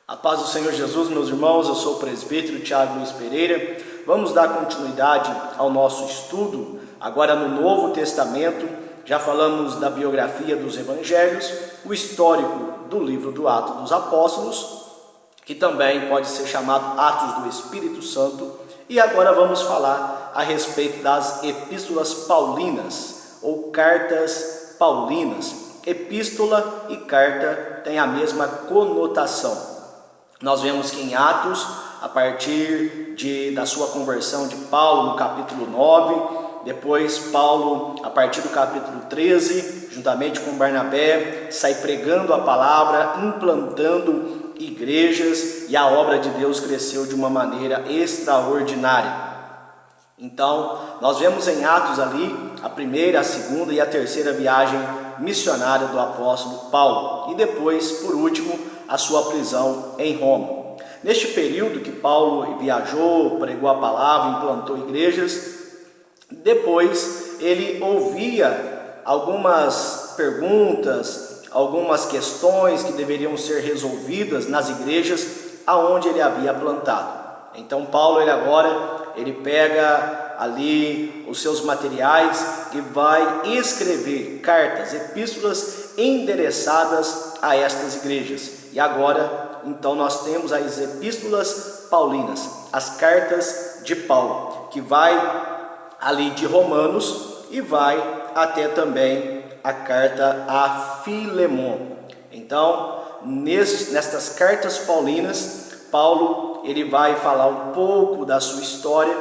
A paz do Senhor Jesus, meus irmãos, eu sou o presbítero Tiago Luiz Pereira. Vamos dar continuidade ao nosso estudo, agora no Novo Testamento. Já falamos da biografia dos evangelhos, o histórico do livro do Atos dos Apóstolos, que também pode ser chamado Atos do Espírito Santo, e agora vamos falar a respeito das epístolas paulinas, ou cartas paulinas. Epístola e carta têm a mesma conotação. Nós vemos que em Atos, a partir da sua conversão de Paulo no capítulo 9, depois Paulo, a partir do capítulo 13, juntamente com Barnabé, sai pregando a palavra, implantando igrejas, e a obra de Deus cresceu de uma maneira extraordinária. Então, nós vemos em Atos ali a primeira, a segunda e a terceira viagem missionária do apóstolo Paulo, e depois, por último, a sua prisão em Roma. Neste período que Paulo viajou, pregou a palavra, implantou igrejas, depois ele ouvia algumas perguntas, algumas questões que deveriam ser resolvidas nas igrejas aonde ele havia plantado. Então Paulo ele pega ali os seus materiais e vai escrever cartas, epístolas endereçadas a estas igrejas. E agora, então, nós temos as epístolas paulinas, as cartas de Paulo, que vai ali de Romanos e vai até também a carta a Filemon. Então, nestas cartas paulinas, Paulo ele vai falar um pouco da sua história.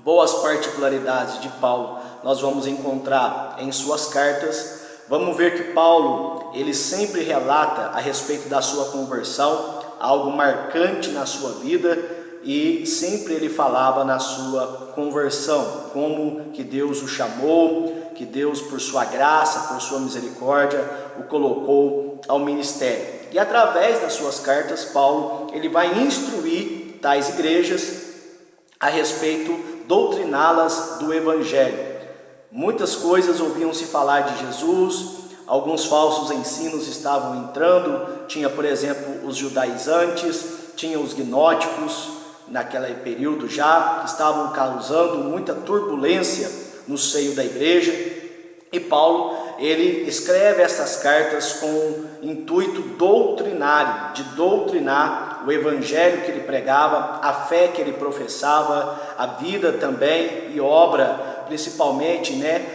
Boas particularidades de Paulo nós vamos encontrar em suas cartas. Vamos ver que Paulo, ele sempre relata a respeito da sua conversão, algo marcante na sua vida, e sempre ele falava na sua conversão, como que Deus o chamou, que Deus, por sua graça, por sua misericórdia, o colocou ao ministério. E através das suas cartas, Paulo, ele vai instruir tais igrejas a respeito, doutriná-las do Evangelho. Muitas coisas ouviam-se falar de Jesus, alguns falsos ensinos estavam entrando, tinha, por exemplo, os judaizantes, tinha os gnósticos, naquele período já, que estavam causando muita turbulência no seio da igreja, e Paulo, ele escreve essas cartas com o intuito doutrinário, de doutrinar o evangelho que ele pregava, a fé que ele professava, a vida também e obra, principalmente,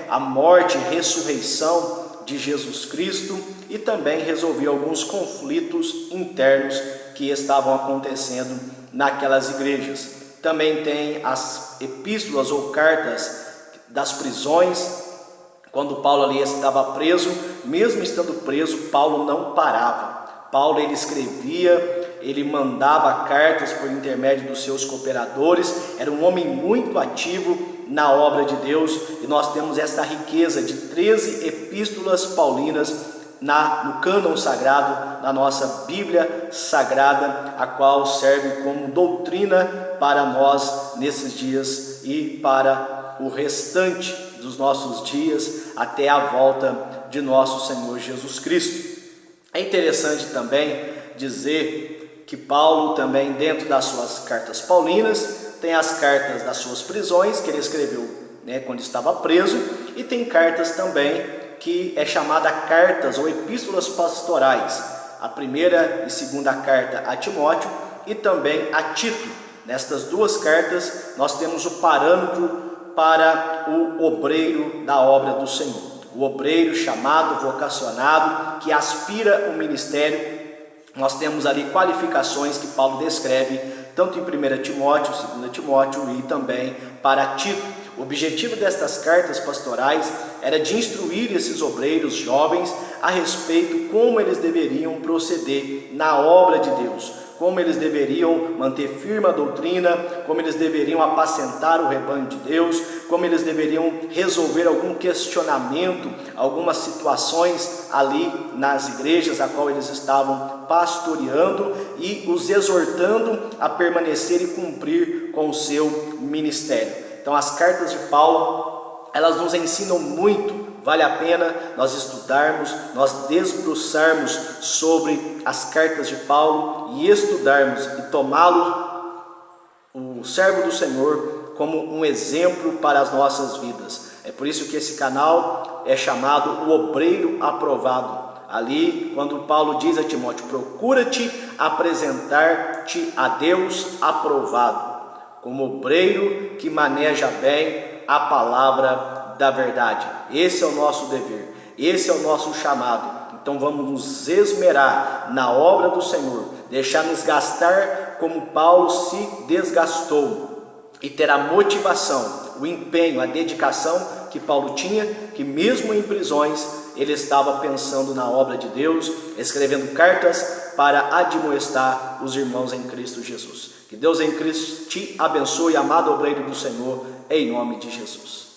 a morte e ressurreição de Jesus Cristo, e também resolver alguns conflitos internos que estavam acontecendo naquelas igrejas. Também tem as epístolas ou cartas das prisões. Quando Paulo ali estava preso, mesmo estando preso, Paulo não parava. Paulo ele escrevia, ele mandava cartas por intermédio dos seus cooperadores, era um homem muito ativo na obra de Deus, e nós temos essa riqueza de 13 epístolas paulinas no cânon sagrado da nossa Bíblia Sagrada, a qual serve como doutrina para nós nesses dias e para o restante dos nossos dias, até a volta de nosso Senhor Jesus Cristo. É interessante também dizer que Paulo também, dentro das suas cartas paulinas, tem as cartas das suas prisões, que ele escreveu quando estava preso, e tem cartas também que é chamada cartas ou epístolas pastorais, a primeira e segunda carta a Timóteo e também a Tito. Nestas duas cartas nós temos o parâmetro para o obreiro da obra do Senhor, o obreiro chamado, vocacionado, que aspira o ministério. Nós temos ali qualificações que Paulo descreve, tanto em 1 Timóteo, 2 Timóteo e também para Tito. O objetivo destas cartas pastorais era de instruir esses obreiros jovens a respeito como eles deveriam proceder na obra de Deus, como eles deveriam manter firme a doutrina, como eles deveriam apacentar o rebanho de Deus, como eles deveriam resolver algum questionamento, algumas situações ali nas igrejas a qual eles estavam pastoreando, e os exortando a permanecer e cumprir com o seu ministério. Então as cartas de Paulo, elas nos ensinam muito vale a pena nós estudarmos, nós debruçarmos sobre as cartas de Paulo e estudarmos e tomá-lo, o servo do Senhor, como um exemplo para as nossas vidas. É por isso que esse canal é chamado o Obreiro Aprovado. Ali, quando Paulo diz a Timóteo, procura-te apresentar-te a Deus aprovado, como obreiro que maneja bem a palavra da verdade. Esse é o nosso dever, esse é o nosso chamado. Então vamos nos esmerar na obra do Senhor, deixar nos gastar como Paulo se desgastou e ter a motivação, o empenho, a dedicação que Paulo tinha, que mesmo em prisões ele estava pensando na obra de Deus, escrevendo cartas para admoestar os irmãos em Cristo Jesus. Que Deus em Cristo te abençoe, amado obreiro do Senhor, em nome de Jesus.